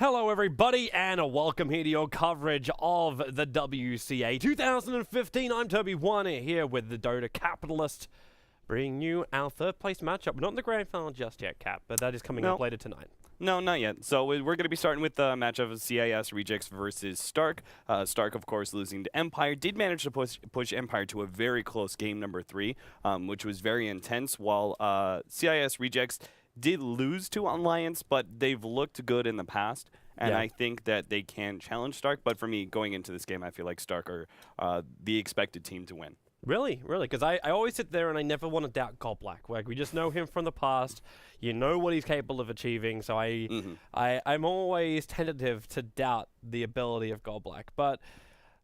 Hello everybody and welcome here to your coverage of the WCA 2015. I'm Toby Warner here with the Dota Capitalist, bringing you our third place matchup. We're not in the grand final just yet, Cap, but that is coming up later tonight. No, not yet. So we're going to be starting with the matchup of CIS Rejects versus Stark. Stark, of course, losing to Empire. Did manage to push Empire to a very close game number 3, which was very intense, while CIS Rejects did lose to Alliance, but they've looked good in the past, and I think that they can challenge Stark. But for me, going into this game, I feel like Stark are the expected team to win. Really? Really? Because I always sit there and I never want to doubt Godblack. Like, we just know him from the past. You know what he's capable of achieving, so I'm always tentative to doubt the ability of Godblack. But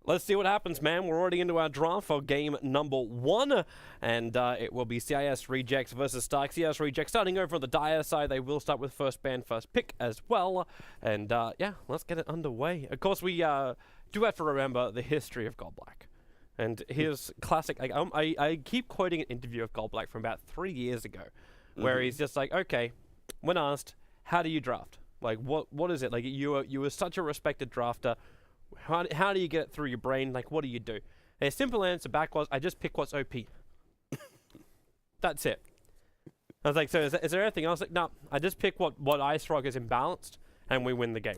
let's see what happens, man. We're already into our draft for game number 1, and it will be CIS Rejects versus Stark. CIS Rejects starting over on the Dire side. They will start with first ban, first pick as well. And yeah, let's get it underway. Of course, we do have to remember the history of Godblack. And his classic, I keep quoting an interview of Godblack from about 3 years ago, where he's just like, okay, when asked, how do you draft? Like, what is it? Like, you were such a respected drafter. How do you get it through your brain? Like, what do you do? And a simple answer back was, I just pick what's OP. That's it. I was like, so is there anything else? Like, no, I just pick what IceRock is imbalanced, and we win the game.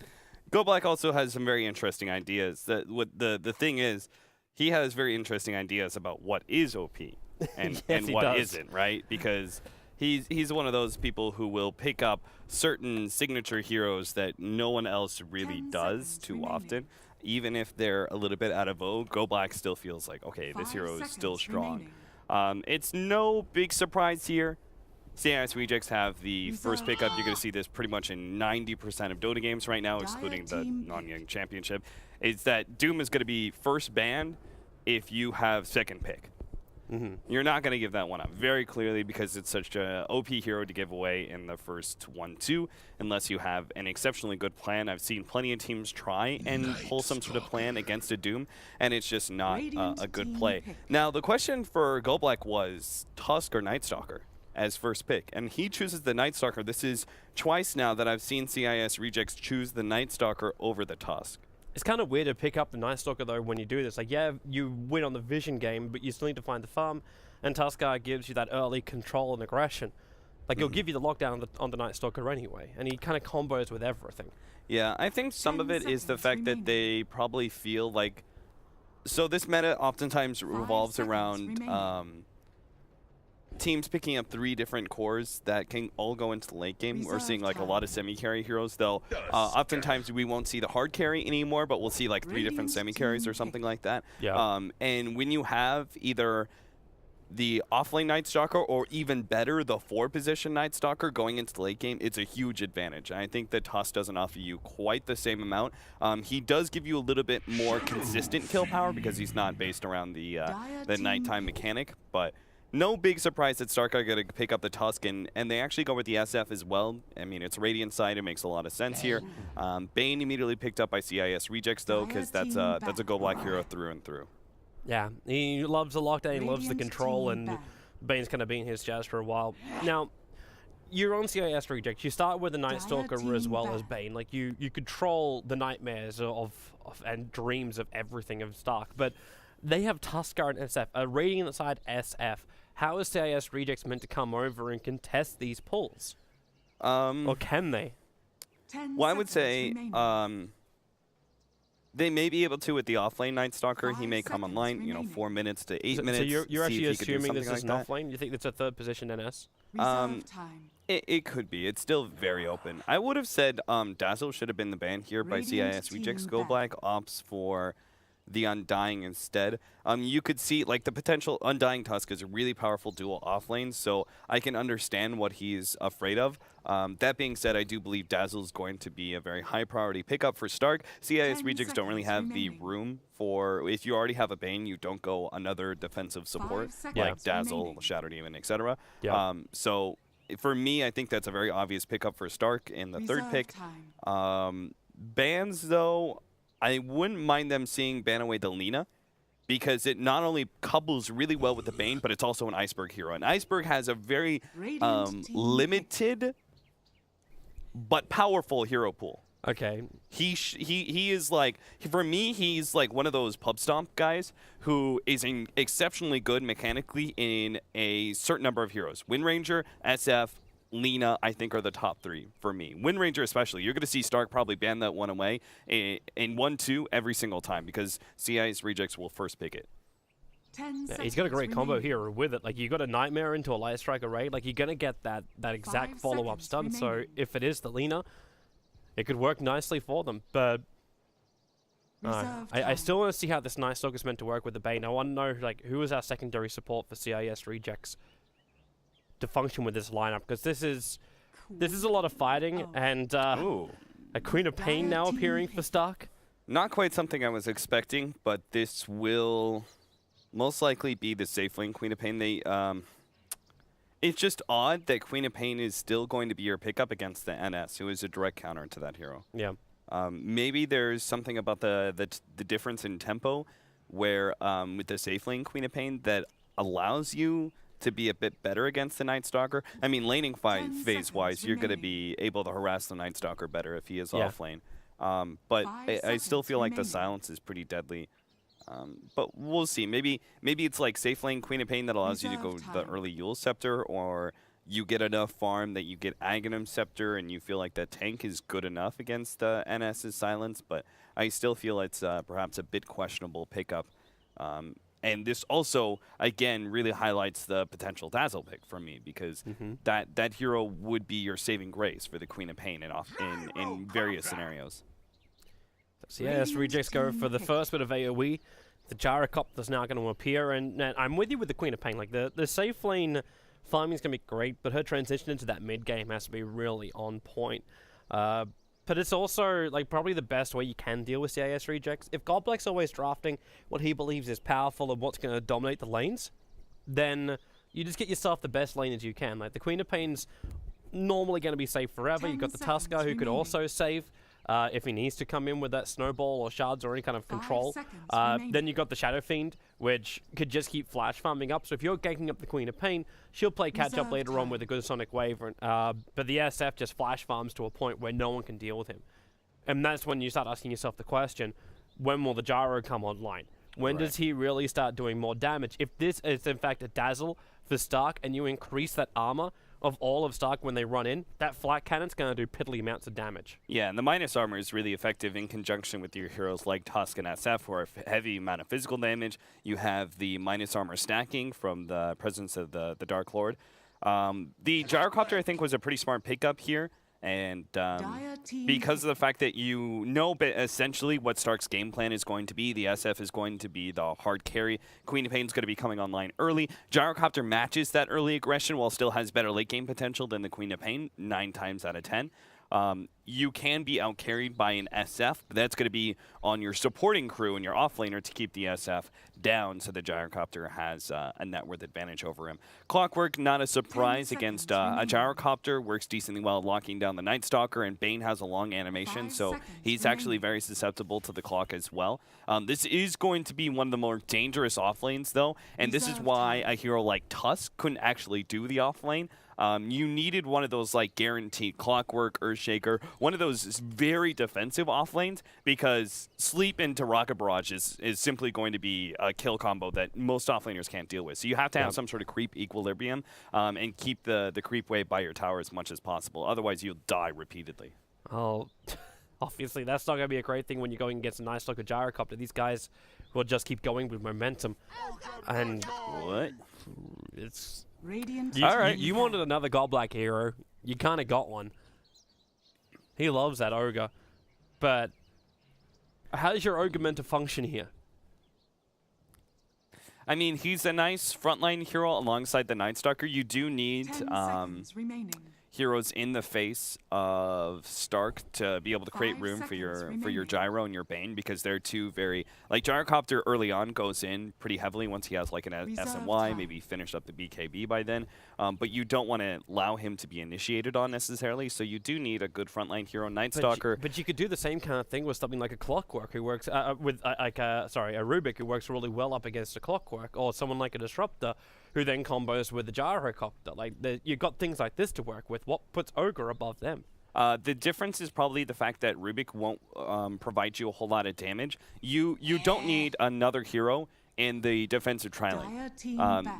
Godblack also has some very interesting ideas. The thing is, he has very interesting ideas about what is OP and, and what isn't, right? Because he's one of those people who will pick up certain signature heroes that no one else really does too often. Even if they're a little bit out of vogue, Godblack still feels like, okay, this hero is still strong. It's no big surprise here. CIS Rejects have the first pickup. You're going to see this pretty much in 90% of Dota games right now, excluding the non-young championship. Is that Doom is going to be first banned if you have second pick. You're not going to give that one up very clearly because it's such a OP hero to give away in the first 1-2 unless you have an exceptionally good plan. I've seen plenty of teams try and pull some sort of plan against a Doom, and it's just not a good play. Now, the question for Godblack was Tusk or Night Stalker as first pick, and he chooses the Night Stalker. This is twice now that I've seen CIS Rejects choose the Night Stalker over the Tusk. It's kind of weird to pick up the Night Stalker, though, when you do this. Like, yeah, you win on the vision game, but you still need to find the farm, and Tuskar gives you that early control and aggression. Like, he'll give you the lockdown on the Night Stalker anyway, and he kind of combos with everything. Yeah, I think some of it is the fact that they probably feel like... So this meta oftentimes revolves around teams picking up 3 different cores that can all go into the late game. We're seeing like a lot of semi-carry heroes, though. Oftentimes we won't see the hard carry anymore, but we'll see like 3 different semi-carries or something like that. Yeah. And when you have either the offlane Night Stalker or even better, the 4-position Night Stalker going into the late game, it's a huge advantage. And I think that Tusk doesn't offer you quite the same amount. He does give you a little bit more consistent kill power because he's not based around the nighttime mechanic, but no big surprise that Stark are going to pick up the Tusk, and they actually go with the SF as well. I mean, it's Radiant side. It makes a lot of sense here. Bane immediately picked up by CIS Rejects, though, because that's a Godblack hero through and through. Yeah, he loves the lockdown, he loves the control, and Bane's kind of been his jazz for a while. Now, you're on CIS Rejects. You start with the Night Stalker as well as Bane. Like, you control the nightmares of and dreams of everything of Stark, but they have Tuskar and SF, a Radiant side SF. How is CIS Rejects meant to come over and contest these pulls? Or can they? Well, I would say they may be able to with the offlane Night Stalker. He may come online, 4 minutes to 8 minutes. So you're actually assuming this is an like offlane? You think it's a 3rd position NS? It could be. It's still very open. I would have said Dazzle should have been the ban here by CIS Rejects. Godblack opts for the Undying instead. You could see like the potential Undying Tusk is a really powerful dual offlane, so I can understand what he's afraid of. That being said, I do believe Dazzle is going to be a very high priority pickup for Stark. CIS Rejects don't really have the room for, if you already have a Bane, you don't go another defensive support like Dazzle, Shadow Demon, etc. So for me, I think that's a very obvious pickup for Stark in the 3rd pick. Bans, though, I wouldn't mind them seeing ban away the Lina, because it not only couples really well with the Bane, but it's also an Iceberg hero. And Iceberg has a very limited but powerful hero pool. Okay. He is like, for me, he's like one of those pub stomp guys who is exceptionally good mechanically in a certain number of heroes. Wind Ranger, SF, Lena, I think, are the top 3 for me. Wind Ranger especially. You're going to see Stark probably ban that one away in 1-2 every single time because CIS Rejects will first pick it. Yeah, he's got a great combo here with it. Like, you got a Nightmare into a Light Striker raid. Like, you're going to get that exact follow-up stun. So if it is the Lena, it could work nicely for them. But I still want to see how this Night Stalker is meant to work with the Bane. I want to know, like, who is our secondary support for CIS Rejects to function with this lineup, because this is a lot of fighting, and a Queen of Pain now appearing for Stark. Not quite something I was expecting, but this will most likely be the safe lane Queen of Pain. It's just odd that Queen of Pain is still going to be your pickup against the NS, who is a direct counter to that hero. Yeah. Maybe there's something about the difference in tempo where with the safe lane Queen of Pain that allows you to be a bit better against the Night Stalker. I mean, laning phase-wise, you're going to be able to harass the Night Stalker better if he is off lane. But I still feel like the silence is pretty deadly. But we'll see. Maybe it's like safe lane Queen of Pain that allows you to go the early Yule Scepter, or you get enough farm that you get Aghanim Scepter and you feel like that tank is good enough against NS's silence. But I still feel it's perhaps a bit questionable pickup. And this also, again, really highlights the potential Dazzle pick for me, because that hero would be your saving grace for the Queen of Pain in various scenarios. So yes, Rejects go for the first bit of AoE. The Gyrocopter's now going to appear, and I'm with you with the Queen of Pain. Like, the safe lane farming is going to be great, but her transition into that mid game has to be really on point. But it's also, like, probably the best way you can deal with CIS Rejects. If Godblack's always drafting what he believes is powerful and what's going to dominate the lanes, then you just get yourself the best lane as you can. Like, the Queen of Pain's normally going to be safe forever. You've got the Tusker who could also save if he needs to come in with that snowball or shards or any kind of control. Then you've got the Shadow Fiend, which could just keep flash farming up. So if you're ganking up the Queen of Pain, she'll play catch up later on with a good Sonic Wave. But the SF just flash farms to a point where no one can deal with him. And that's when you start asking yourself the question, when will the Gyro come online? When does he really start doing more damage? If this is in fact a Dazzle for Stark and you increase that armor of all of Stark when they run in, that flat cannon's going to do piddly amounts of damage. Yeah, and the minus armor is really effective in conjunction with your heroes like Tusk and SF, who are a heavy amount of physical damage. You have the minus armor stacking from the presence of the Dark Lord. The Gyrocopter, I think, was a pretty smart pickup here. And because of the fact that you know essentially what Stark's game plan is going to be, the SF is going to be the hard carry. Queen of Pain's going to be coming online early. Gyrocopter matches that early aggression while still has better late game potential than the Queen of Pain 9 times out of 10. You can be out-carried by an SF, but that's going to be on your supporting crew and your offlaner to keep the SF down so the Gyrocopter has a net worth advantage over him. Clockwork, not a surprise against a Gyrocopter, works decently well locking down the Night Stalker, and Bane has a long animation, so he's actually very susceptible to the clock as well. This is going to be one of the more dangerous offlanes, though, and this is why a hero like Tusk couldn't actually do the offlane. You needed one of those like guaranteed Clockwork, Earthshaker, one of those very defensive off lanes, because Sleep into Rocket Barrage is simply going to be a kill combo that most off laners can't deal with. So you have to have some sort of creep equilibrium and keep the creep wave by your tower as much as possible. Otherwise, you'll die repeatedly. Oh, obviously, that's not going to be a great thing when you're going against a nice look at Gyrocopter. These guys will just keep going with momentum. And what? It's... You wanted another Godblack hero. You kind of got one. He loves that Ogre. But how's your Ogre meant to function here? I mean, he's a nice frontline hero alongside the Night Stalker. You do need heroes in the face of Stark to be able to create room for your Gyro and your Bane, because they're two very, like, Gyrocopter early on goes in pretty heavily once he has like an SMY, maybe finished up the BKB by then, but you don't want to allow him to be initiated on necessarily, so you do need a good frontline hero. Night Stalker. But you could do the same kind of thing with something like a Clockwork who works with a Rubik who works really well up against a Clockwork, or someone like a Disruptor who then combos with the Gyrocopter. Like, you've got things like this to work with. What puts Ogre above them? The difference is probably the fact that Rubik won't provide you a whole lot of damage. You don't need another hero in the defensive tri-lane.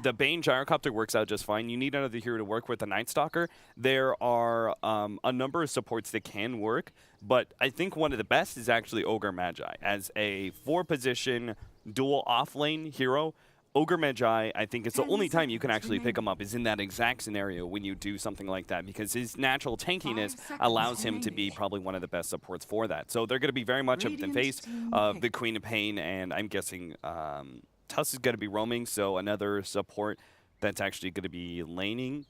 The Bane Gyrocopter works out just fine. You need another hero to work with the Night Stalker. There are a number of supports that can work, but I think one of the best is actually Ogre Magi. As a 4-position dual off-lane hero, Ogre Magi, I think it's the only time you can actually pick him up is in that exact scenario when you do something like that, because his natural tankiness allows him to be probably one of the best supports for that. So they're going to be very much up in the face of the Queen of Pain, and I'm guessing Tuss is going to be roaming, so another support that's actually going to be laning.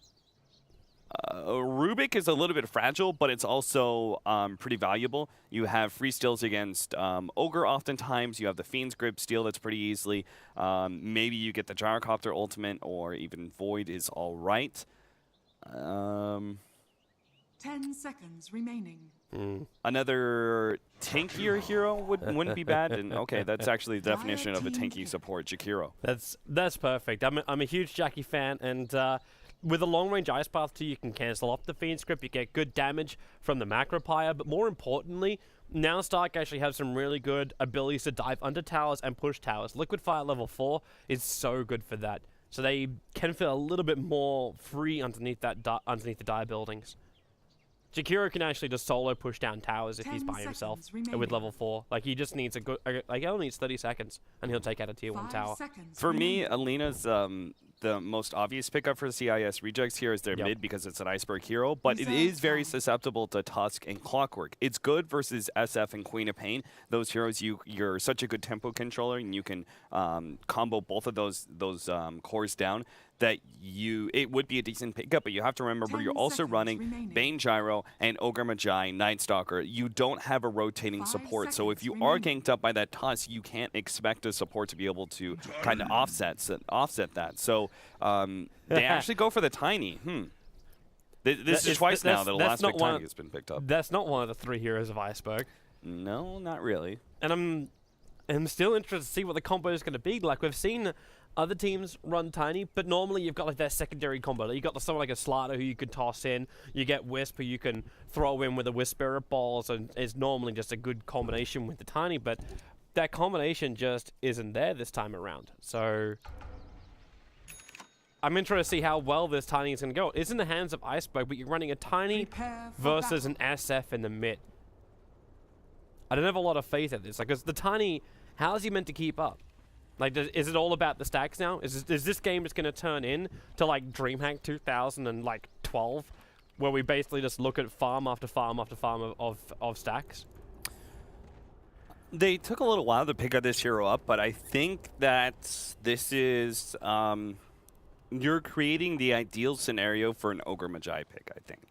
Rubik is a little bit fragile, but it's also pretty valuable. You have free steals against Ogre oftentimes. You have the Fiend's Grip steal that's pretty easily. Maybe you get the Gyrocopter ultimate, or even Void is all right. 10 seconds remaining. Another tankier hero wouldn't be bad. And okay, that's actually the definition of a tanky support, Jakiro. That's perfect. I'm a huge Jackie fan, and with a long-range Ice Path too, you can cancel off the Fiend Script. You get good damage from the Macropire, but more importantly, now Stark actually have some really good abilities to dive under towers and push towers. Liquid Fire level 4 is so good for that, so they can feel a little bit more free underneath the dire buildings. Jakiro can actually just solo push down towers if he's by himself with level 4. Like, he just needs he only needs 30 seconds, and he'll take out a tier 1 tower. For me, Alina's the most obvious pickup for CIS rejects here is their mid, because it's an Iceberg hero, but it is very susceptible to Tusk and Clockwork. It's good versus SF and Queen of Pain. Those heroes, you're such a good tempo controller, and you can combo both of those cores down, that it would be a decent pickup, but you have to remember you're also running Bane Gyro and Ogre Magi, Night Stalker. You don't have a rotating support, so if you are ganked up by that Tusk, you can't expect a support to be able to kind of offset that. So they actually go for the Tiny. This is twice now that the last big Tiny has been picked up. That's not one of the 3 heroes of Iceberg. No, not really. And I'm still interested to see what the combo is going to be. Like, we've seen other teams run Tiny, but normally you've got like their secondary combo. You've got someone like a Slater who you can toss in. You get Wisp who you can throw in with a Wisp Spirit Balls, and is normally just a good combination with the Tiny, but that combination just isn't there this time around. So I'm interested to see how well this Tiny is going to go. It's in the hands of Iceberg, but you're running a Tiny versus an SF in the mid. I don't have a lot of faith in this. Like, because the Tiny, how is he meant to keep up? Like, is it all about the stacks now? Is this game just going to turn in to, like, DreamHack 2012, where we basically just look at farm after farm after farm of stacks? They took a little while to pick up this hero up, but I think that this is... you're creating the ideal scenario for an Ogre Magi pick, I think.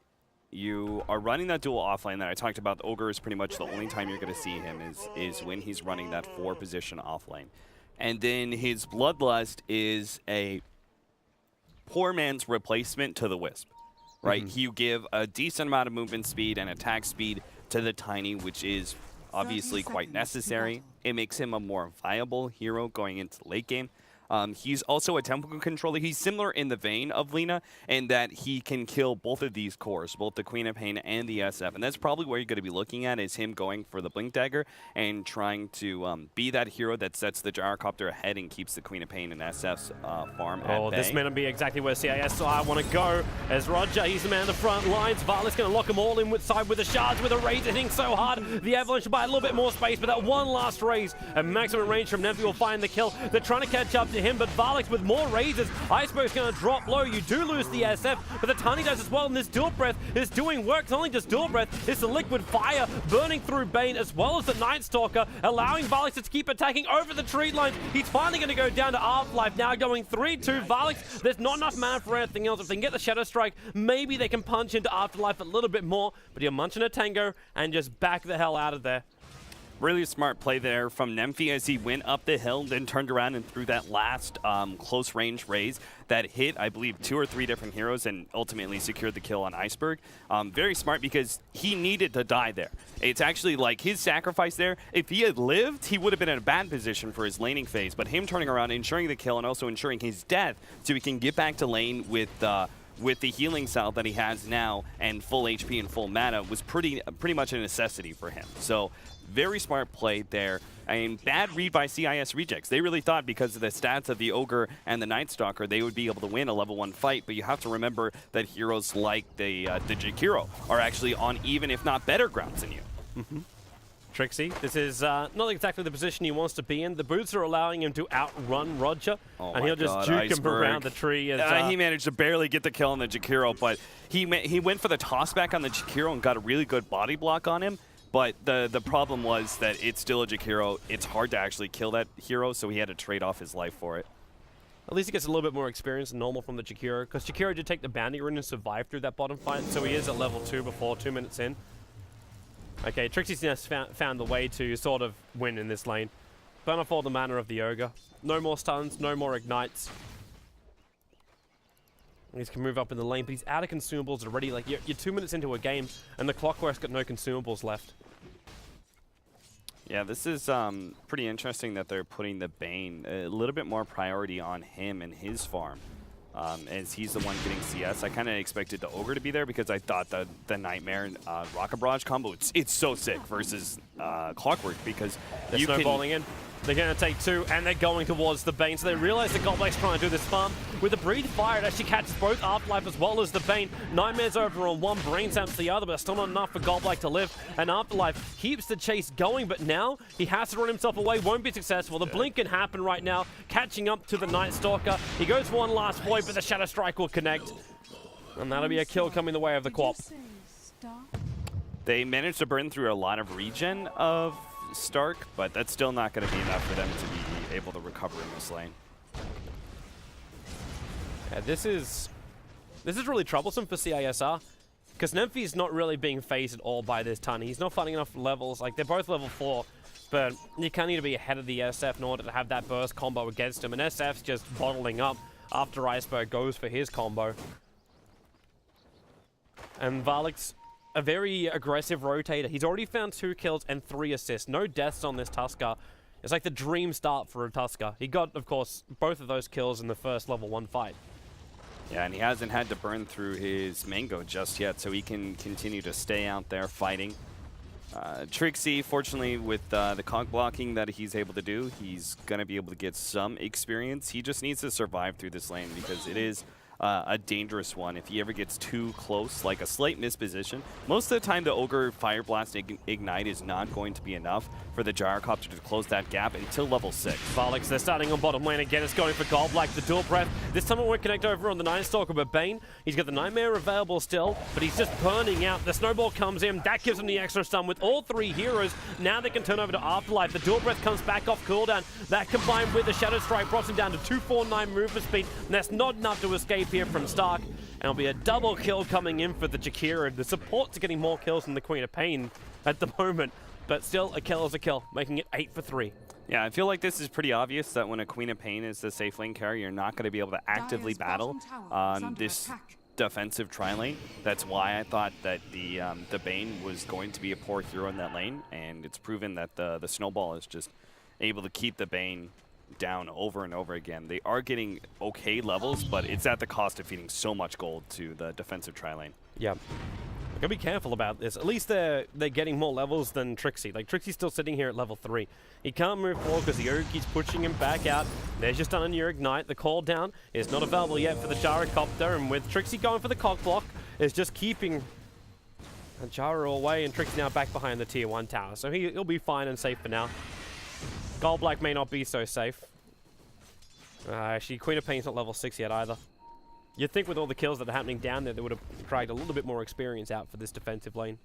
You are running that dual offlane that I talked about. The Ogre is pretty much the only time you're going to see him is when he's running that 4-position offlane. And then his Bloodlust is a poor man's replacement to the Wisp, right? You give a decent amount of movement speed and attack speed to the Tiny, which is obviously quite necessary. It makes him a more viable hero going into the late game. He's also a tempo controller. He's similar in the vein of Lina in that he can kill both of these cores, both the Queen of Pain and the SF. And that's probably where you're going to be looking at, is him going for the Blink Dagger and trying to be that hero that sets the Gyrocopter ahead and keeps the Queen of Pain and SF's farm at bay. This may not be exactly where CISR want to go. As Roger, he's the man on the front lines. Varlik's going to lock them all in with the shards, with a raise hitting so hard. The Avalanche buy a little bit more space, but that one last raise at maximum range from Nemfi will find the kill. They're trying to catch up to him, but Varlix with more raises. Iceberg's going to drop low. You do lose the SF, but the Tiny does as well, and this Dual Breath is doing work. It's only just Dual Breath. It's the Liquid Fire burning through Bane, as well as the Night Stalker, allowing Varlix to keep attacking over the tree lines. He's finally going to go down to Afterlife, now going 3-2. Varlix, there's not enough mana for anything else. If they can get the Shadow Strike, maybe they can punch into Afterlife a little bit more, but you're munching a Tango and just back the hell out of there. Really smart play there from Nemfi as he went up the hill, then turned around and threw that last close range raise that hit, I believe, 2 or 3 different heroes and ultimately secured the kill on Iceberg. Very smart, because he needed to die there. It's actually like his sacrifice there. If he had lived, he would have been in a bad position for his laning phase, but him turning around, ensuring the kill, and also ensuring his death so he can get back to lane with with the healing cell that he has now and full HP and full mana was pretty much a necessity for him. So very smart play there. I mean, bad read by CIS Rejects. They really thought because of the stats of the Ogre and the Night Stalker, they would be able to win a level 1 fight, but you have to remember that heroes like the Jakiro are actually on even, if not better, grounds than you. Trixie, this is not exactly the position he wants to be in. The boots are allowing him to outrun Roger, and he'll just juke him around the tree. As, he managed to barely get the kill on the Jakiro, but he went for the tossback on the Jakiro and got a really good body block on him. But the problem was that it's still a Jakiro. It's hard to actually kill that hero, so he had to trade off his life for it. At least he gets a little bit more experience than normal from the Jakiro, because Jakiro did take the bounty rune and survive through that bottom fight, so he is at level 2 before 2 minutes in. Okay, Trixie's now found the way to sort of win in this lane. Burn off all the mana of the Ogre. No more stuns, no more ignites. He can move up in the lane, but he's out of consumables already. Like, you're 2 minutes into a game, and the Clockwork's got no consumables left. Yeah, this is pretty interesting that they're putting the Bane a little bit more priority on him and his farm, as he's the one getting CS. I kind of expected the Ogre to be there because I thought the Nightmare Rocket Barrage combo, it's so sick versus Clockwork because they're snowballing in. They're going to take 2, and they're going towards the Bane. So they realize the Goldblack's trying to do this farm. With the Breathe Fire, it actually catches both Afterlife as well as the Bane. Nightmare's over on one, Brain Saps the other, but still not enough for Goldblack to live. And Afterlife keeps the chase going, but now he has to run himself away. Won't be successful. The blink can happen right now, catching up to the Night Stalker. He goes for one last void, but the Shadow Strike will connect. And that'll be a kill coming the way of the Quap. They managed to burn through a lot of regen of Stark, but that's still not going to be enough for them to be able to recover in this lane. Yeah, this is really troublesome for CISR, because Nemphy's not really being phased at all by this ton. He's not finding enough levels. Like, they're both level 4, but you kind of need to be ahead of the SF in order to have that burst combo against him, and SF's just bottling up after Iceberg goes for his combo. And Varlik's a very aggressive rotator. He's already found 2 kills and 3 assists. No deaths on this Tusker. It's like the dream start for a Tusker. He got, of course, both of those kills in the first level 1 fight. Yeah, and he hasn't had to burn through his Mango just yet, so he can continue to stay out there fighting. Trixie, fortunately, with the cog blocking that he's able to do, he's going to be able to get some experience. He just needs to survive through this lane because it is a dangerous one. If he ever gets too close, like a slight misposition, most of the time the Ogre Fire Blast Ignite is not going to be enough for the Gyrocopter to close that gap until level 6. Varlix, they're starting on bottom lane again. It's going for Goldblack, the dual breath. This time it won't connect over on the Night Stalker, but Bane, he's got the Nightmare available still, but he's just burning out. The Snowball comes in. That gives him the extra stun. With all 3 heroes, now they can turn over to Afterlife. The dual breath comes back off cooldown. That combined with the Shadow Strike brought him down to 249 movement speed, and that's not enough to escape here from Stark. And it'll be a double kill coming in for the Jakiro. The supports are getting more kills than the Queen of Pain at the moment, but still a kill is a kill, making it 8 for 3. Yeah, I feel like this is pretty obvious that when a Queen of Pain is the safe lane carrier, you're not going to be able to actively battle on this defensive tri-lane. That's why I thought that the Bane was going to be a poor hero in that lane, and it's proven that the Snowball is just able to keep the Bane down over and over again. They are getting okay levels, but it's at the cost of feeding so much gold to the defensive tri-lane. Yeah. Gotta be careful about this. At least they're getting more levels than Trixie. Like, Trixie's still sitting here at level 3. He can't move forward because the Ogre keeps pushing him back out. There's just done a new Ignite. The call down is not available yet for the Gyrocopter, and with Trixie going for the cock block, is just keeping Gyro away, and Trixie now back behind the tier 1 tower. So he'll be fine and safe for now. Goldblack may not be so safe. Actually, Queen of Pain's not level 6 yet either. You'd think with all the kills that are happening down there, they would have dragged a little bit more experience out for this defensive lane.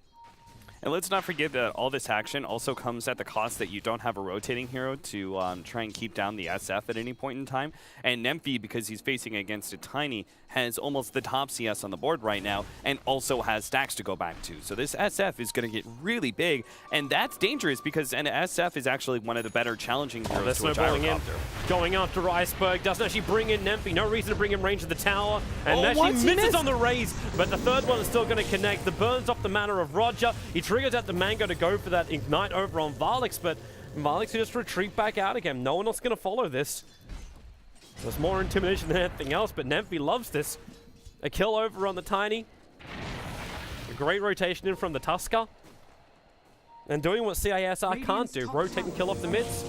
And let's not forget that all this action also comes at the cost that you don't have a rotating hero to try and keep down the SF at any point in time. And Nemphy, because he's facing against a Tiny, has almost the top CS on the board right now and also has stacks to go back to. So this SF is going to get really big, and that's dangerous because an SF is actually one of the better challenging heroes to a Gyrocopter. Going after Iceberg, doesn't actually bring in Nemphy. No reason to bring him range of the tower, and actually misses on the raise, but the third one is still going to connect. The burns off the mana of Roger. He triggers out the Mango to go for that Ignite over on Varlix, but Varlix will just retreat back out again. No one else going to follow this. There's more intimidation than anything else, but Nemphy loves this. A kill over on the Tiny. A great rotation in from the Tusker. And doing what CISR can't do, rotate and kill off the mids.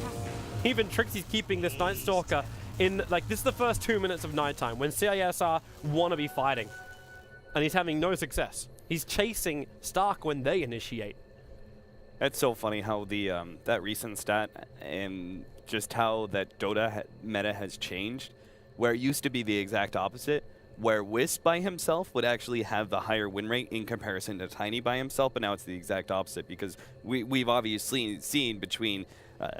Even Trixie's keeping this Night Stalker in, like, this is the first 2 minutes of nighttime when CISR want to be fighting. And he's having no success. He's chasing Stark when they initiate. That's so funny how the that recent stat and just how that Dota meta has changed, where it used to be the exact opposite, where Wisp by himself would actually have the higher win rate in comparison to Tiny by himself, but now it's the exact opposite because we've obviously seen between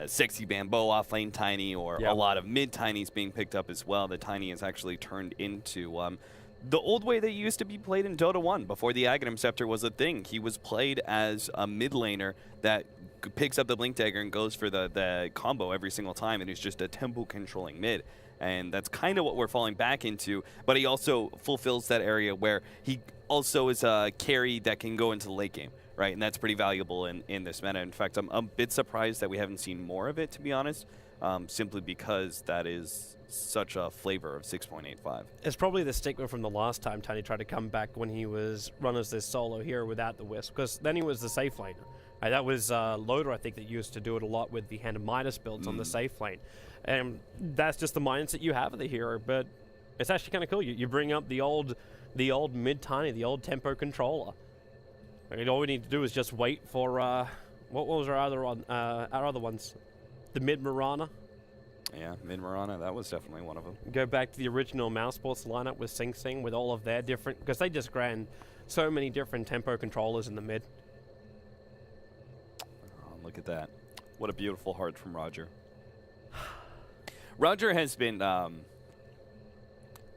Sexy Bambo offlane Tiny or a lot of mid Tinys being picked up as well, the Tiny has actually turned into the old way that used to be played in Dota 1 before the Aghanim Scepter was a thing. He was played as a mid laner that picks up the Blink Dagger and goes for the combo every single time, and he's just a tempo controlling mid. And that's kind of what we're falling back into, but he also fulfills that area where he also is a carry that can go into the late game, right? And that's pretty valuable in this meta. In fact, I'm a bit surprised that we haven't seen more of it, to be honest, simply because that is such a flavor of 6.85. It's probably the stigma from the last time Tiny tried to come back when he was run as this solo hero without the Wisp, because then he was the safe laner. Right, that was Loader, I think, that used to do it a lot with the Hand of Midas builds on the safe lane. And that's just the mindset you have of the hero, but it's actually kind of cool. You bring up the old mid-Tiny, the old tempo controller. I mean, all we need to do is just wait for, what was our other ones? The mid-Mirana? Yeah, mid-Mirana, that was definitely one of them. Go back to the original Mouse Sports lineup with Sing Sing with all of their different, because they just ran so many different tempo controllers in the mid. Oh, look at that. What a beautiful heart from Roger. Roger has been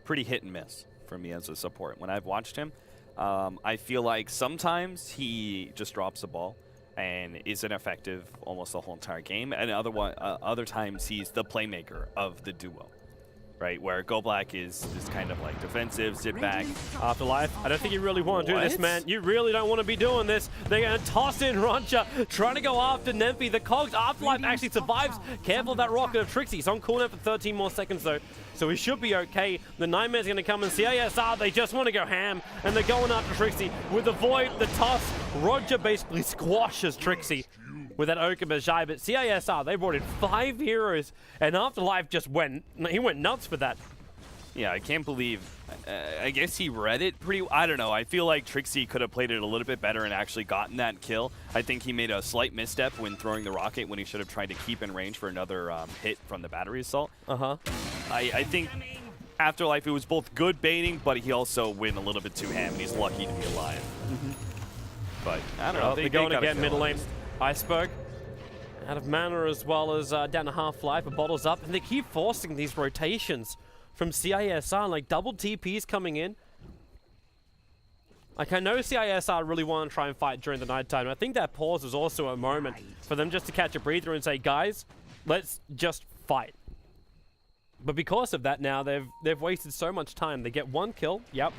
pretty hit and miss for me as a support. When I've watched him, I feel like sometimes he just drops the ball and isn't effective almost the whole entire game, and other times he's the playmaker of the duo, right? Where Go Black is kind of like defensive, sit back. Afterlife, I don't think you really want to do this, man. You really don't want to be doing this. They're going to toss in Roncha, trying to go after Nempi. The Cogs, Afterlife actually survives. Careful of that rocket of Trixie. He's on cooldown for 13 more seconds, though, so he should be okay. The Nightmare's going to come, and CISR, they just want to go ham, and they're going after Trixie. With the Void, the toss, Roger basically squashes Trixie with that Ogre Bajai, but CISR, they brought in 5 heroes, and Afterlife just went nuts for that. Yeah, I can't believe, I guess he read it pretty, I don't know, I feel like Trixie could have played it a little bit better and actually gotten that kill. I think he made a slight misstep when throwing the rocket when he should have tried to keep in range for another hit from the battery assault. I think Afterlife, it was both good baiting, but he also went a little bit too ham, and he's lucky to be alive. But, I don't know. They're going again, middle lane. Iceberg, out of mana as well as down to half-life, but bottles up, and they keep forcing these rotations from CISR, like double TPs coming in. Like, I know CISR really want to try and fight during the nighttime. I think that pause was also a moment for them just to catch a breather and say, guys, let's just fight. But because of that now, they've wasted so much time. They get 1 kill, yep.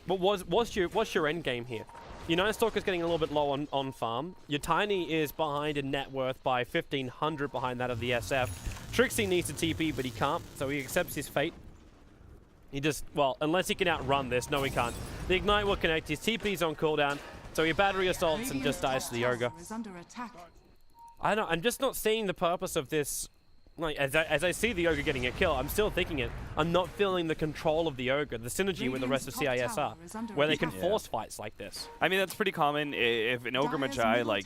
But what's your end game here? Your Night Stalker's getting a little bit low on farm. Your Tiny is behind in net worth by 1,500 behind that of the SF. Trixie needs to TP, but he can't, so he accepts his fate. He just, well, unless he can outrun this, no he can't. The Ignite will connect, his TP's on cooldown, so he battery assaults and just dies to the Ogre. I'm just not seeing the purpose of this. Like, as I see the Ogre getting a kill, I'm still thinking it. I'm not feeling the control of the Ogre, the synergy with the rest of CISR, where they can force fights like this. I mean, that's pretty common. If an Ogre Magi, like,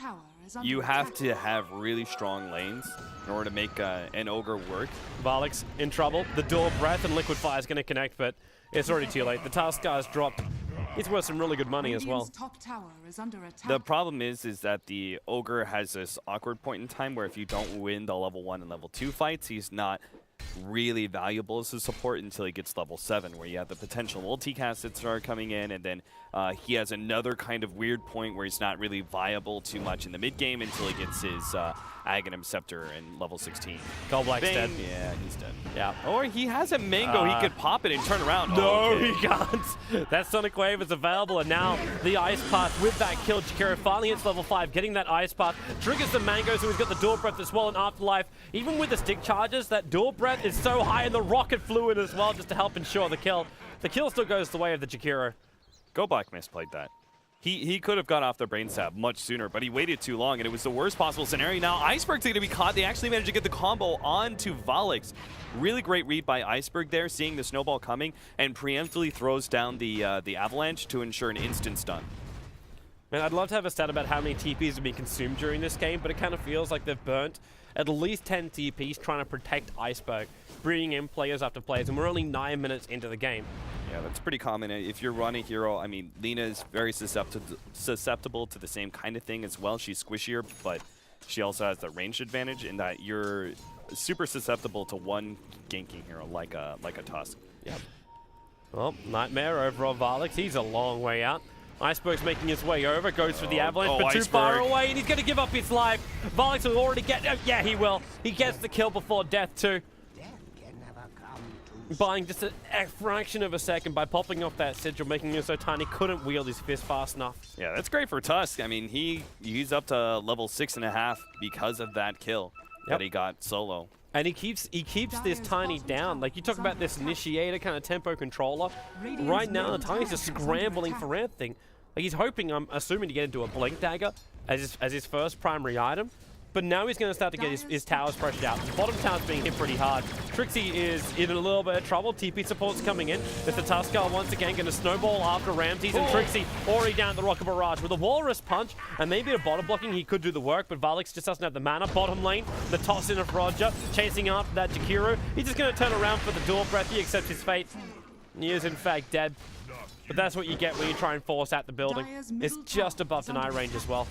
you have to have really strong lanes in order to make an Ogre work. Valix in trouble. The Door Breath and Liquid Fire is going to connect, but it's already too late. The Tuskar dropped. He's worth some really good money as well. The problem is that the Ogre has this awkward point in time where if you don't win the level 1 and level 2 fights, he's not really valuable as a support until he gets level 7, where you have the potential multicast that start coming in, and then he has another kind of weird point where he's not really viable too much in the mid game until he gets his Aghanim Scepter in level 16. Go Black's dead. Yeah, he's dead. Yeah. Or he has a mango, he could pop it and turn around. No, he can't. That Sonic Wave is available, and now the Ice Path with that kill. Chikara finally hits level 5, getting that Ice Path. Triggers the mango, so he's got the Door Breath as well in Afterlife. Even with the stick charges, that Door Breath is so high, and the rocket flew in as well just to help ensure the kill. The kill still goes the way of the Jakiro. Black misplayed that. He could have got off the brain stab much sooner, but he waited too long, and it was the worst possible scenario. Now Iceberg's going to be caught. They actually managed to get the combo onto Valix. Really great read by Iceberg there, seeing the snowball coming, and preemptively throws down the avalanche to ensure an instant stun. Man, I'd love to have a stat about how many TPs have been consumed during this game, but it kind of feels like they've burnt at least 10 TPs trying to protect Iceberg, bringing in players after players, and we're only 9 minutes into the game. Yeah, that's pretty common. If you're running hero, I mean, Lina is very susceptible to the same kind of thing as well. She's squishier, but she also has the range advantage in that you're super susceptible to one ganking hero like a Tusk. Yep. Well, Nightmare over on Valix. He's a long way out. Iceberg's making his way over, goes for the avalanche, but too far away, and he's going to give up his life. Valix will already get... yeah, he will. He gets the kill before death, too. Buying just a fraction of a second by popping off that sigil, making him so tiny, couldn't wield his fist fast enough. Yeah, that's great for Tusk. I mean, he's up to level 6.5 because of that kill that he got solo. And he keeps this Tiny down. Like, you talk about this initiator kind of tempo controller. Right now, the Tiny's just scrambling for everything. Like, he's hoping, I'm assuming, to get into a Blink Dagger as his first primary item. But now he's going to start to get his towers pressured out. The bottom tower's being hit pretty hard. Trixie is in a little bit of trouble. TP support's coming in. There's the Tusker once again going to snowball after Ramses, and Trixie already down at the Rocket Barrage. With a Walrus Punch and maybe a bottom blocking, he could do the work, but Valix just doesn't have the mana. Bottom lane, the toss in of Roger, chasing after that Jakiro. He's just going to turn around for the dual breath. He accepts his fate. He is in fact dead. But that's what you get when you try and force out the building. It's just above deny range as well.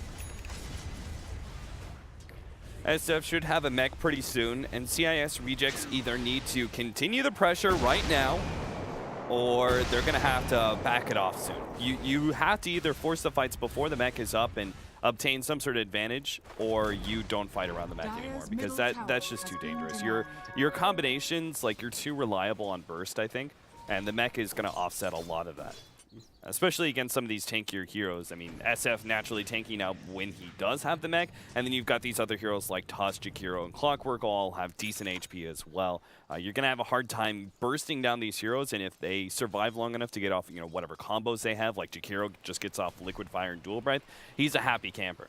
SF should have a mech pretty soon, and CIS rejects either need to continue the pressure right now, or they're going to have to back it off soon. You have to either force the fights before the mech is up and obtain some sort of advantage, or you don't fight around the mech anymore, because that's just too dangerous. Your combinations, like, you're too reliable on burst, I think, and the mech is going to offset a lot of that. Especially against some of these tankier heroes. I mean, SF naturally tanking out when he does have the mech, and then you've got these other heroes like Tusk, Jakiro, and Clockwork all have decent HP as well. You're going to have a hard time bursting down these heroes, and if they survive long enough to get off, whatever combos they have, like Jakiro just gets off Liquid Fire and Dual Breath, he's a happy camper.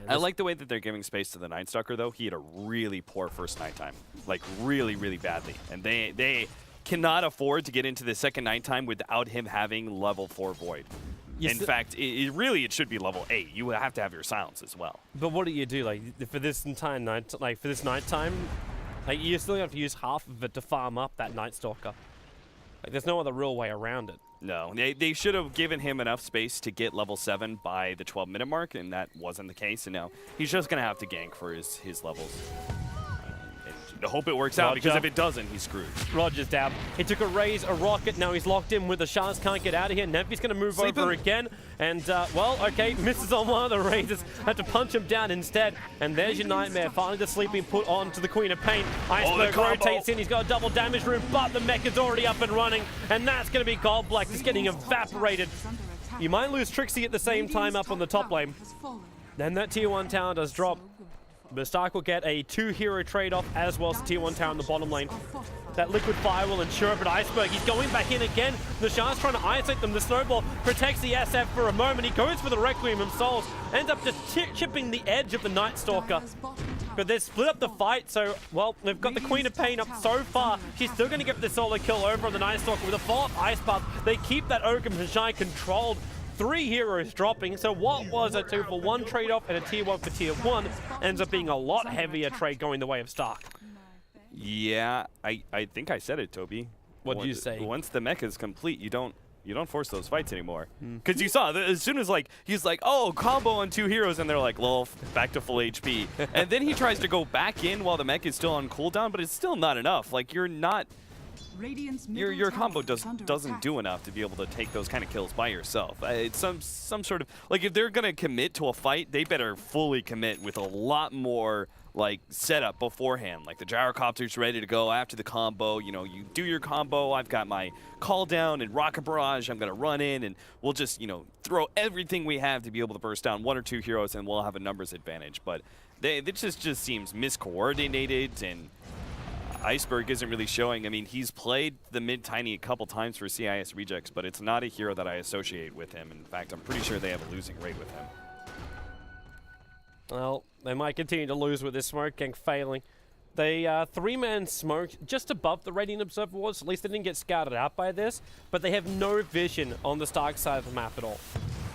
I like the way that they're giving space to the Night Stalker, though. He had a really poor first nighttime, like really, really badly, and they cannot afford to get into the second nighttime without him having level 4 Void. In fact, it should be level 8. You have to have your silence as well. But what do you do, like, for this entire night, like for this nighttime, like you still have to use half of it to farm up that Night Stalker. Like, there's no other real way around it. No, they should have given him enough space to get level 7 by the 12-minute mark, and that wasn't the case. And now he's just gonna have to gank for his levels. I hope it works out, because if it doesn't, he's screwed. Roger's down. He took a raise, a rocket. Now he's locked in with the Sharks. Can't get out of here. Nevi's going to move over again. And, well, okay, misses on one of the raises. Had to punch him down instead. And there's your Nightmare. Finally the sleeping put on to the Queen of Pain. Iceberg rotates in. He's got a double damage room, but the mech is already up and running. And that's going to be Black just getting evaporated. You might lose Trixie at the same time up on the top lane. Then that tier 1 tower does drop. But Stark will get a 2-hero trade-off as well as tier 1 tower in the bottom lane. That Liquid Fire will ensure it, but Iceberg, he's going back in again. The Shark's trying to isolate them. The Snowball protects the SF for a moment. He goes for the Requiem of Souls. Ends up just chipping the edge of the Night Stalker. But they split up the fight, so, well, they've got the Queen of Pain up so far. She's still going to get the solo kill over on the Night Stalker with a follow-up Ice Path. They keep that Ogre Magi controlled. 3 heroes dropping, so what was a 2-for-1 trade-off and a tier 1 for tier 1 ends up being a lot heavier trade going the way of Stark. Yeah, I think I said it, Toby. What did you say? Once the mech is complete, you don't force those fights anymore. Because you saw, as soon as he's like, oh, combo on 2 heroes, and they're like, well, back to full HP. And then he tries to go back in while the mech is still on cooldown, but it's still not enough. Like, you're not... Your combo doesn't do enough to be able to take those kind of kills by yourself. It's some sort of, like, if they're gonna commit to a fight, they better fully commit with a lot more like setup beforehand. Like the gyrocopter's ready to go after the combo. You do your combo. I've got my call down and rocket barrage. I'm gonna run in and we'll just throw everything we have to be able to burst down 1 or 2 heroes and we'll have a numbers advantage. But it just seems miscoordinated and. Iceberg isn't really showing. I mean, he's played the mid-tiny a couple times for CIS Rejects, but it's not a hero that I associate with him. In fact, I'm pretty sure they have a losing rate with him. Well, they might continue to lose with this smoke gang failing. They three-man smoke just above the Radiant Observer was. At least they didn't get scouted out by this, but they have no vision on the Stark side of the map at all.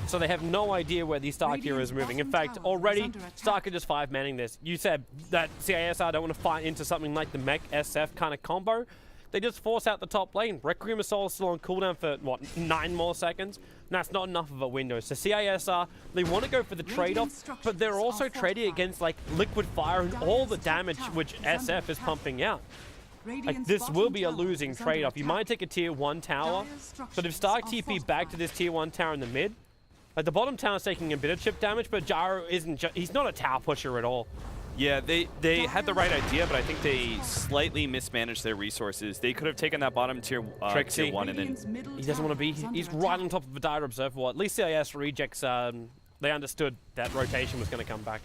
So they have no idea where these Stark heroes are moving. In fact, already, Stark are just 5-manning this. You said that CISR don't want to fight into something like the Mech SF kind of combo. They just force out the top lane. Requiem of Soul is still on cooldown for, what, 9 more seconds? And that's not enough of a window. So CISR, they want to go for the trade-off, but they're also trading against, like, Liquid Fire and all the damage which SF is pumping out. Like, this will be a losing trade-off. You might take a tier 1 tower, but if Stark TP back to this tier 1 tower in the mid, like, the bottom tower is taking a bit of chip damage, but Gyro isn't, he's not a tower pusher at all. Yeah, they had the right idea, but I think they slightly mismanaged their resources. They could have taken that bottom tier, tier 1 and then... He doesn't want to be... He's right on top of the Dire Observer. At least CIS Rejects, they understood that rotation was going to come back.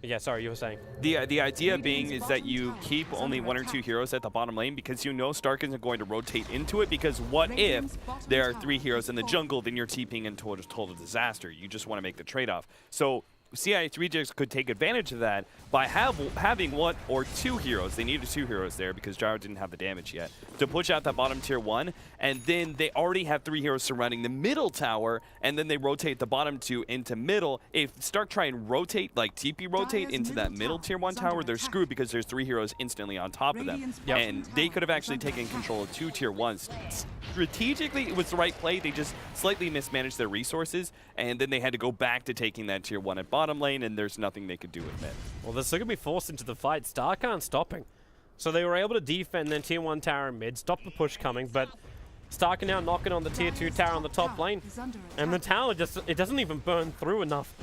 Yeah, sorry, you were saying. The idea being is that you keep only 1 or 2 heroes at the bottom lane because you know Stark isn't going to rotate into it, because what if there are 3 heroes in the jungle, then you're TPing into a total disaster. You just want to make the trade-off. So CIS Rejects could take advantage of that by having 1 or 2 heroes. They needed 2 heroes there because Gyro didn't have the damage yet to push out that bottom tier 1, and then they already have 3 heroes surrounding the middle tower, and then they rotate the bottom 2 into middle. If Stark try and rotate, like TP rotate into that middle tier 1 tower, they're screwed because there's 3 heroes instantly on top of them. Yep. And they could have actually taken control of 2 tier 1s. Strategically, it was the right play. They just slightly mismanaged their resources, and then they had to go back to taking that tier 1 at bottom lane, and there's nothing they could do with it. Well, they're still going to be forced into the fight. Stark aren't stopping. So they were able to defend their tier 1 tower in mid, stop the push coming, but Stark are now knocking on the tier 2 tower on the top lane. And the tower just, it doesn't even burn through enough.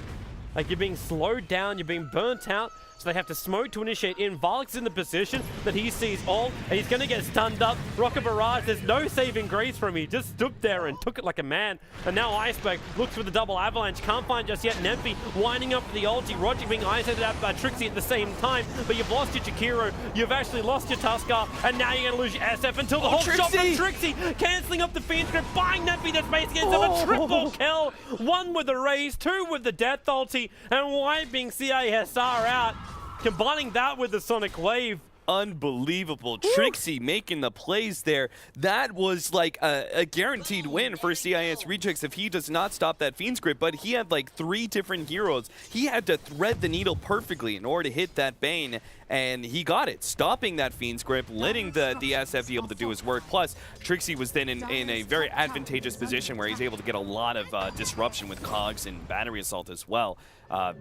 Like, you're being slowed down, you're being burnt out, so they have to smoke to initiate in. Varlix in the position that he sees all, and he's going to get stunned up. Rocket Barrage, there's no saving grace from him. He just stood there and took it like a man. And now Iceberg looks for the double avalanche. Can't find just yet. Nemphy winding up for the ulti. Roger being isolated out by Trixie at the same time. But you've lost your Jakiro. You've actually lost your Tuskar. And now you're going to lose your SF until the whole shot from Trixie. Cancelling up the Fiend Script. Buying Nemphy that's basically a triple kill. 1 with the raise, 2 with the death ulti. And wiping CISR out. Combining that with the Sonic Wave. Unbelievable. Trixie making the plays there. That was like a guaranteed win for CIS Rejects if he does not stop that Fiend's Grip, but he had like 3 different heroes. He had to thread the needle perfectly in order to hit that Bane, and he got it, stopping that Fiend's Grip, letting the SF be able to do his work. Plus, Trixie was then in a very advantageous position where he's able to get a lot of disruption with Cogs and Battery Assault as well.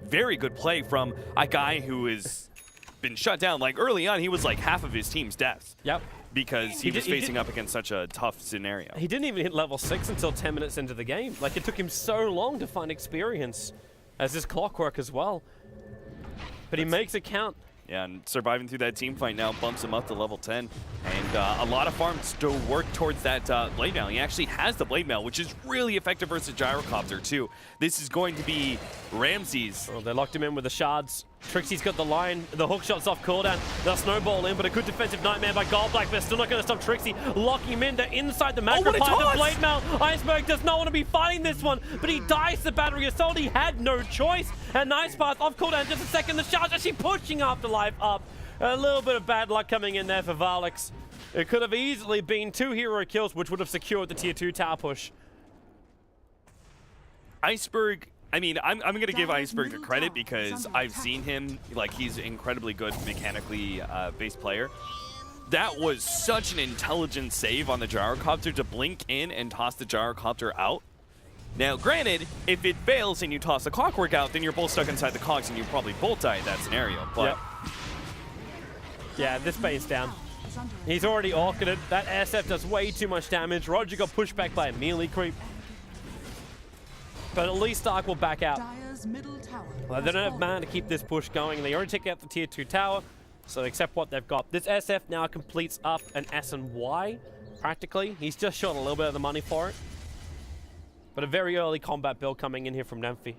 Very good play from a guy who is been shut down. Like, early on, he was like half of his team's deaths. Yep. Because he was facing up against such a tough scenario. He didn't even hit level 6 until 10 minutes into the game. Like, it took him so long to find experience, as his clockwork as well. But he makes it count. Yeah, and surviving through that team fight now bumps him up to level 10. And a lot of farms still work towards that Blade Mail. He actually has the Blade Mail, which is really effective versus Gyrocopter, too. This is going to be Ramsey's. Oh, they locked him in with the shards. Trixie's got the line, the hook shot's off cooldown. They'll snowball in, but a good defensive nightmare by Goldblack, but still not going to stop Trixie. Locking him in, they're inside the macro the Blade Mail. Iceberg does not want to be fighting this one, but he dies the Battery Assault. He had no choice. And Nice Path off cooldown just a second. The shards actually pushing Afterlife up. A little bit of bad luck coming in there for Varlix. It could have easily been 2 hero kills, which would have secured the tier 2 tower push. Iceberg, I mean, I'm going to give Iceberg the credit because I've seen him, like, he's an incredibly good mechanically based player. That was such an intelligent save on the Gyrocopter to blink in and toss the Gyrocopter out. Now, granted, if it fails and you toss the Clockwork out, then you're both stuck inside the cogs and you probably both die in that scenario. But yep. Yeah, this Bane's down. He's already orchided. That SF does way too much damage. Roger got pushed back by a melee creep. But at least Stark will back out. Well, they don't have mana to keep this push going. They already take out the tier 2 tower, so they accept what they've got. This SF now completes up an S and Y, practically. He's just short a little bit of the money for it. But a very early combat build coming in here from Nemphy.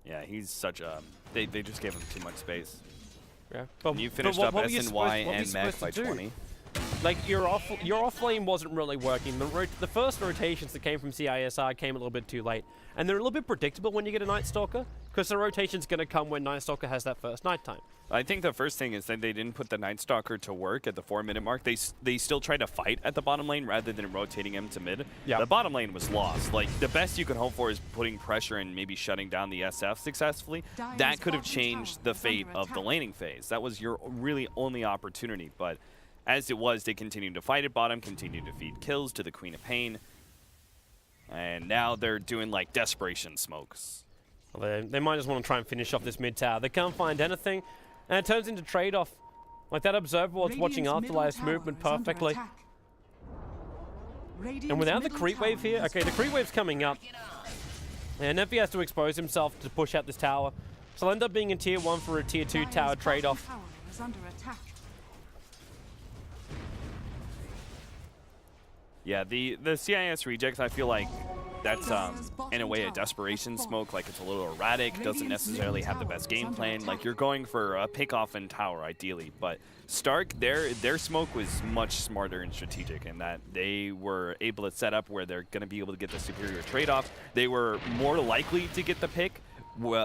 Yeah, he's such a... They just gave him too much space. Yeah. And you finished up SNY and Mech by 20. Like, your off lane wasn't really working. The first rotations that came from CISR came a little bit too late. And they're a little bit predictable when you get a Night Stalker, because the rotation's going to come when Night Stalker has that first nighttime. I think the first thing is that they didn't put the Night Stalker to work at the 4-minute mark. They still tried to fight at the bottom lane rather than rotating him to mid. Yep. The bottom lane was lost. Like, the best you can hope for is putting pressure and maybe shutting down the SF successfully. That could have changed the fate of the laning phase. That was your really only opportunity. But as it was, they continued to fight at bottom, continued to feed kills to the Queen of Pain. And now they're doing, like, desperation smokes. Well, they might just want to try and finish off this mid tower. They can't find anything, and it turns into trade-off. Like, that observer was watching Afterlife's movement perfectly. And without the creep wave here, okay, the creep wave's coming up. And Nevi has to expose himself to push out this tower. So he'll end up being in tier 1 for a tier 2 tower trade-off. Yeah, the CIS rejects, I feel like that's, in a way, a desperation smoke. Like, it's a little erratic, doesn't necessarily have the best game plan. Like, you're going for a pick-off and tower, ideally. But Stark, their smoke was much smarter and strategic in that they were able to set up where they're going to be able to get the superior trade-off. They were more likely to get the pick,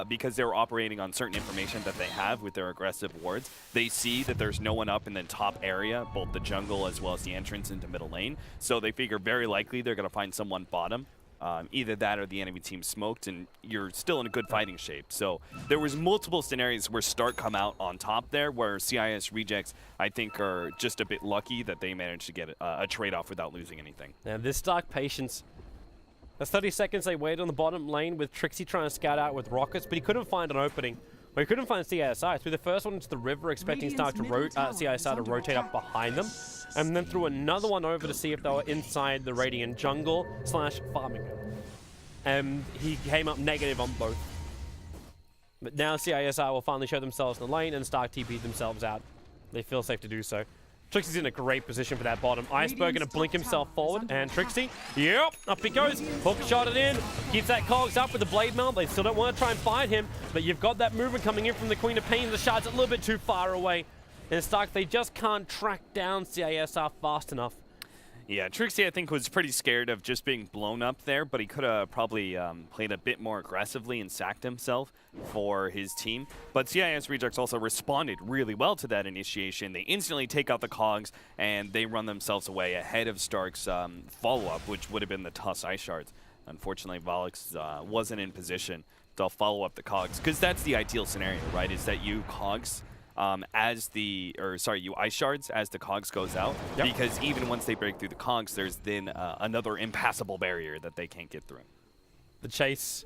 because they were operating on certain information that they have with their aggressive wards. They see that there's no one up in the top area, both the jungle as well as the entrance into middle lane. So they figure very likely they're going to find someone bottom. Either that or the enemy team smoked, and you're still in a good fighting shape. So there was multiple scenarios where Stark come out on top there, where CIS rejects, I think, are just a bit lucky that they managed to get a trade-off without losing anything. Now, this Stark patience. That's 30 seconds they waited on the bottom lane with Trixie trying to scout out with rockets, but he couldn't find an opening. Well, he couldn't find CISR. Threw the first one into the river, expecting Stark to CISR to rotate up behind them, and then threw another one over to see if they were inside the Radiant jungle / farming him. And he came up negative on both. But now CISR will finally show themselves in the lane, and Stark TP'd themselves out. They feel safe to do so. Trixie's in a great position for that bottom. Iceberg going to blink himself forward, and Trixie, yep, up he goes. Hook shot it in, keeps that cogs up with the blade mount. They still don't want to try and fight him, but you've got that movement coming in from the Queen of Pain. The shard's a little bit too far away. And Stark, they just can't track down CISR fast enough. Yeah, Trixie, I think, was pretty scared of just being blown up there, but he could have probably played a bit more aggressively and sacked himself for his team. But CIS Rejects also responded really well to that initiation. They instantly take out the cogs, and they run themselves away ahead of Stark's follow-up, which would have been the Tuss Ice Shards. Unfortunately, Volix wasn't in position to follow up the cogs, because that's the ideal scenario, right, is that you cogs you ice shards as the cogs goes out, because even once they break through the cogs, there's then another impassable barrier that they can't get through. The chase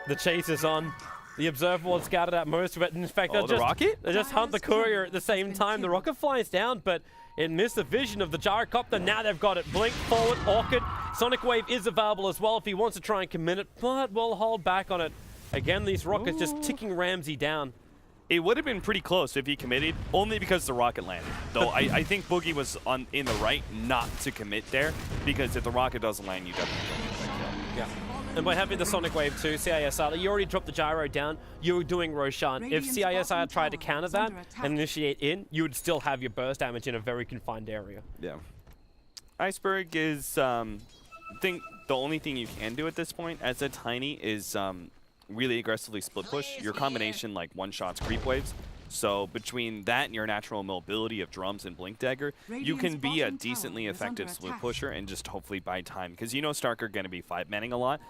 is on. The observer was scouted out most of it. In fact, they just hunt the courier at the same time. The rocket flies down, but it missed the vision of the gyrocopter. Now they've got it. Blink forward, Orchid. Sonic Wave is available as well if he wants to try and commit it, but we'll hold back on it. Again, these rockets just ticking Ramsey down. It would have been pretty close if he committed, only because the rocket landed. Though I think Boogie was in the right not to commit there, because if the rocket doesn't land, you definitely don't get that kill. Yeah. And by having the Sonic Wave too, CISR, you already dropped the gyro down, you were doing Roshan. If CISR tried to counter that and initiate in, you would still have your burst damage in a very confined area. Yeah. Iceberg is, I think the only thing you can do at this point as a Tiny is really aggressively split push. Your combination like one-shots creep waves. So between that and your natural mobility of drums and blink dagger, you can be a decently effective split pusher and just hopefully buy time, because you know Stark are going to be 5-manning a lot.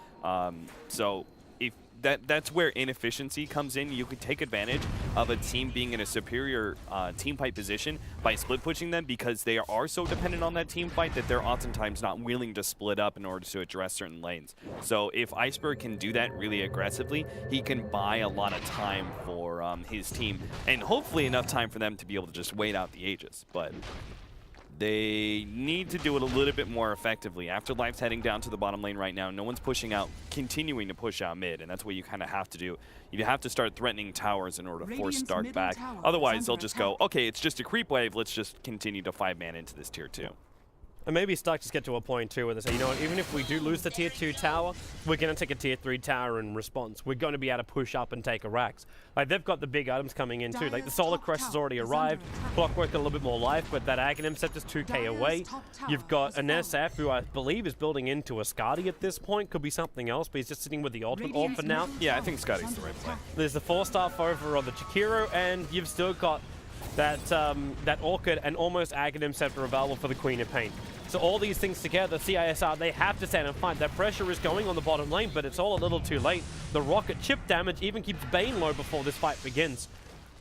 So if that's where inefficiency comes in. You could take advantage of a team being in a superior team fight position by split pushing them, because they are so dependent on that team fight that they're oftentimes not willing to split up in order to address certain lanes. So if Iceberg can do that really aggressively, he can buy a lot of time for his team, and hopefully enough time for them to be able to just wait out the Aegis. But they need to do it a little bit more effectively. Afterlife's heading down to the bottom lane right now. No one's pushing out, continuing to push out mid, and that's what you kind of have to do. You have to start threatening towers in order to force Stark back. Otherwise, they'll just go, okay, it's just a creep wave. Let's just continue to 5-man into this tier 2. And maybe Stark just get to a point too where they say, you know what, even if we do lose the tier 2 tower, we're going to take a tier 3 tower in response. We're going to be able to push up and take a Rax. Like, they've got the big items coming in too. Like, the Solar Crest has already arrived. Clockwork got a little bit more life, but that Aghanim Scepter's 2k away. You've got an SF who I believe is building into a Skadi at this point. Could be something else, but he's just sitting with the ultimate orb for now. Yeah, I think Skadi's the right play. There's the 4-staff over on the Chikiro, and you've still got that that Orchid and almost Aghanim Scepter available for the Queen of Pain. So all these things together, CISR, they have to stand and fight. That pressure is going on the bottom lane, but it's all a little too late. The rocket chip damage even keeps Bane low before this fight begins.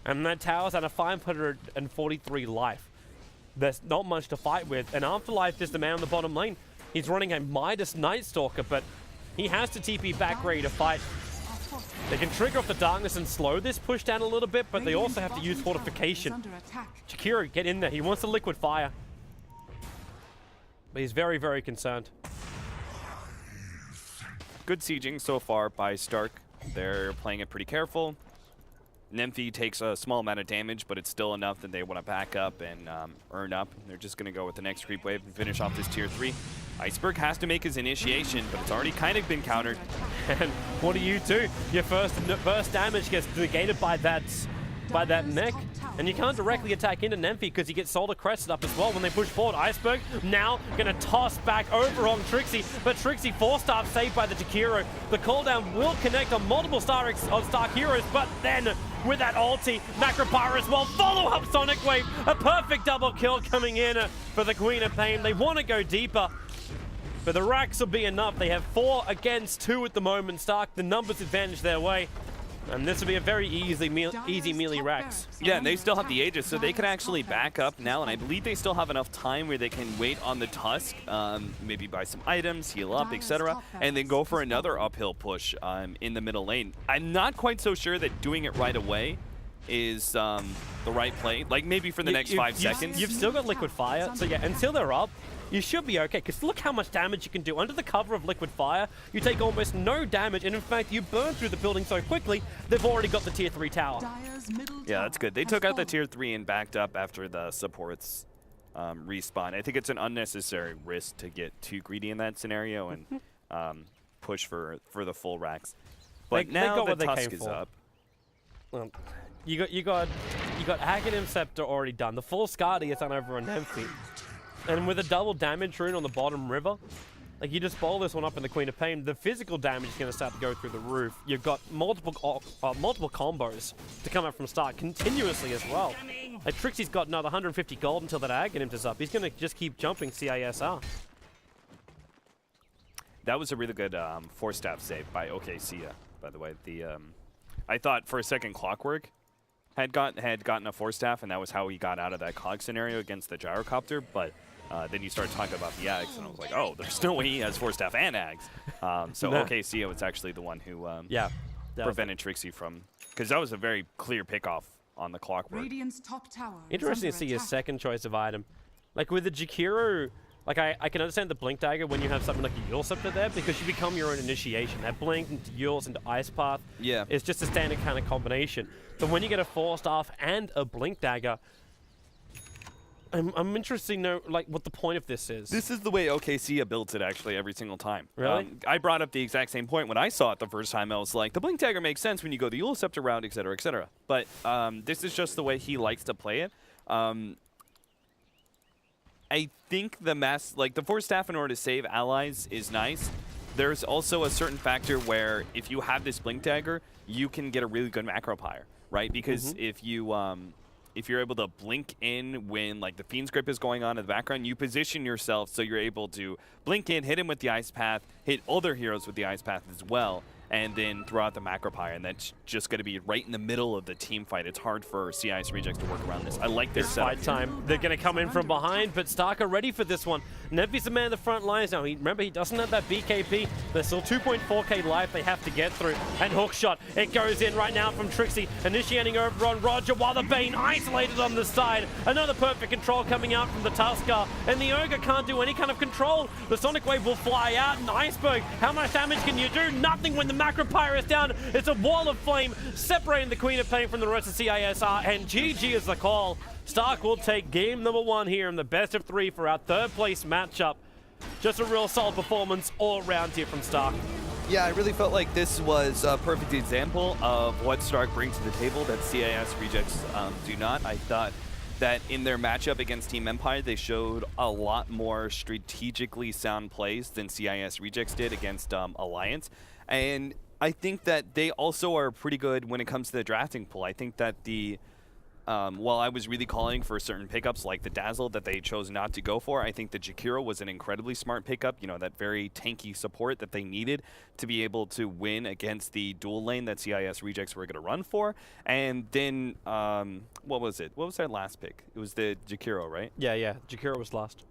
And that tower's at a 543 life. There's not much to fight with. And Afterlife is the man on the bottom lane. He's running a Midas Night Stalker, but he has to TP back ready to fight. They can trigger off the darkness and slow this push down a little bit, but they also have to use fortification. Chikiro, get in there. He wants the liquid fire. But he's very, very concerned. Good sieging so far by Stark. They're playing it pretty careful. Nymphy takes a small amount of damage, but it's still enough that they want to back up and earn up. They're just going to go with the next creep wave and finish off this tier 3. Iceberg has to make his initiation, but it's already kind of been countered. And what do? Your first damage gets negated by that mech, and you can't directly attack into Nymphy because he gets Solar Crested up as well when they push forward. Iceberg now gonna toss back over on Trixie, but Trixie 4-staff saved by the Chikiro. The cooldown will connect on multiple Stark heroes, but then with that ulti, Macropyrus will follow up Sonic Wave. A perfect double kill coming in for the Queen of Pain. They want to go deeper, but the Rax will be enough. They have 4 against 2 at the moment. Stark, the numbers advantage their way. And this will be a very easy melee Rax. Yeah, and they still have the Aegis, so they can actually back up now, and I believe they still have enough time where they can wait on the Tusk, maybe buy some items, heal up, etc., and then go for another uphill push in the middle lane. I'm not quite so sure that doing it right away is the right play, like maybe for the next 5 seconds. You've still got Liquid Fire, so yeah, until they're up, you should be okay, because look how much damage you can do. Under the cover of Liquid Fire, you take almost no damage, and in fact, you burn through the building so quickly, they've already got the tier 3 tower. Yeah, that's good. They took out the tier 3 and backed up after the supports respawn. I think it's an unnecessary risk to get too greedy in that scenario and push for the full Rax. But now the Tusk is up. Well, you got Aghanim Scepter already done. The full Skadi is done over on Nymphy. And with a double damage rune on the bottom river, like you just bowl this one up in the Queen of Pain, the physical damage is going to start to go through the roof. You've got multiple combos to come out from Stark continuously as well. Like Trixie's got another 150 gold until that Aghanim is up. He's going to just keep jumping CISR. That was a really good 4-staff save by WCA, by the way. I thought for a second Clockwork had gotten a 4-staff, and that was how he got out of that cog scenario against the gyrocopter, but then you start talking about the Ags, and I was like, oh, there's no way he has 4-staff and Ags. So WCA was actually the one who prevented Trixie from, because that was a very clear pickoff on the Clockwork. Radiant's top tower Interesting to see his second choice of item. Like with the Jakiro, like I can understand the Blink Dagger when you have something like a Yule Scepter there, because you become your own initiation. That Blink into Yule's into Ice Path is just a standard kind of combination. But when you get a 4-staff and a Blink Dagger, I'm interested to know like what the point of this is. This is the way WCA builds it actually every single time. Really? I brought up the exact same point when I saw it the first time. I was like, the Blink Dagger makes sense when you go the Yule Scepter route, etc., etc. But this is just the way he likes to play it. I think the 4-staff in order to save allies is nice. There's also a certain factor where if you have this Blink Dagger, you can get a really good Macropyre, right? Because if you're able to blink in when like the Fiend's Grip is going on in the background, you position yourself so you're able to blink in, hit him with the Ice Path, hit other heroes with the Ice Path as well, and then throw out the Macropyre, and that's just going to be right in the middle of the team fight. It's hard for CIS Rejects to work around this. I like their setup. Fight time. They're going to come in from behind, but Stark are ready for this one. Nymphy's the man in the front lines now. Remember, he doesn't have that BKP. There's still 2.4k life they have to get through. And Hookshot, it goes in right now from Trixie, initiating over on Roger, while the Bane isolated on the side. Another perfect control coming out from the Tusker, and the Ogre can't do any kind of control. The Sonic Wave will fly out, and Iceberg, how much damage can you do? Nothing when the Macro Pyre is down. It's a wall of flame separating the Queen of Pain from the rest of CISR, and GG is the call. Stark will take game number 1 here in the best of 3 for our 3rd place matchup. Just a real solid performance all around here from Stark. Yeah, I really felt like this was a perfect example of what Stark brings to the table that CIS Rejects do not. I thought that in their matchup against Team Empire, they showed a lot more strategically sound plays than CIS Rejects did against Alliance. And I think that they also are pretty good when it comes to the drafting pool. I think that while I was really calling for certain pickups like the Dazzle that they chose not to go for, I think the Jakiro was an incredibly smart pickup, you know, that very tanky support that they needed to be able to win against the dual lane that CIS Rejects were going to run for. And then, what was it? What was their last pick? It was the Jakiro, right? Yeah, Jakiro was last.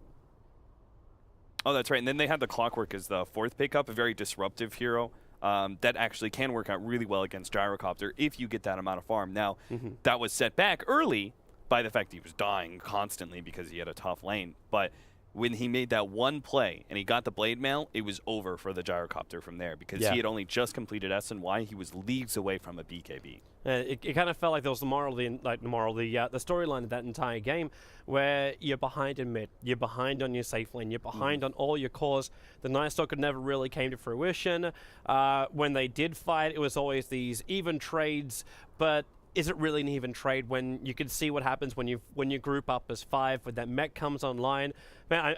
Oh, that's right. And then they had the Clockwork as the 4th pickup, a very disruptive hero. That actually can work out really well against Gyrocopter if you get that amount of farm. Now, that was set back early by the fact he was dying constantly because he had a tough lane. But when he made that one play and he got the Blade Mail, it was over for the Gyrocopter from there because he had only just completed SNY. He was leagues away from a BKB. It kind of felt like there was the storyline of that entire game where you're behind in mid, you're behind on your safe lane, you're behind on all your cores. The Night Stalker never really came to fruition. When they did fight, it was always these even trades, but is it really an even trade when you can see what happens when you group up as 5 when that mech comes online? Man,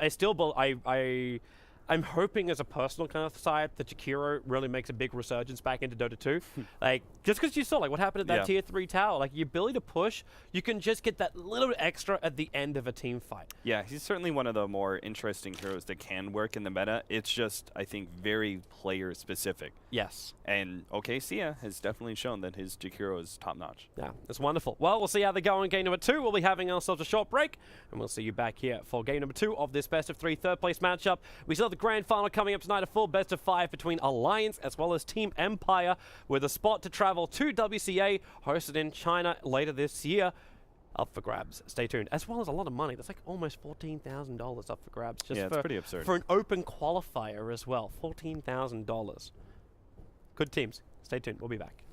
I'm hoping as a personal kind of side that Jakiro really makes a big resurgence back into Dota 2. Like, just because you saw like what happened at that tier 3 tower, like your ability to push, you can just get that little bit extra at the end of a team fight. Yeah, he's certainly one of the more interesting heroes that can work in the meta. It's just, I think, very player specific. Yes. And OKCA has definitely shown that his Jakiro is top notch. Yeah, that's wonderful. Well, we'll see how they go in game number 2. We'll be having ourselves a short break, and we'll see you back here for game number 2 of this best of 3 3rd place matchup. We still have the grand final coming up tonight, a full best of 5 between Alliance as well as Team Empire, with a spot to travel to WCA, hosted in China later this year. Up for grabs. Stay tuned. As well as a lot of money. That's like almost $14,000 up for grabs. Just it's pretty absurd. For an open qualifier as well. $14,000. Good teams. Stay tuned. We'll be back.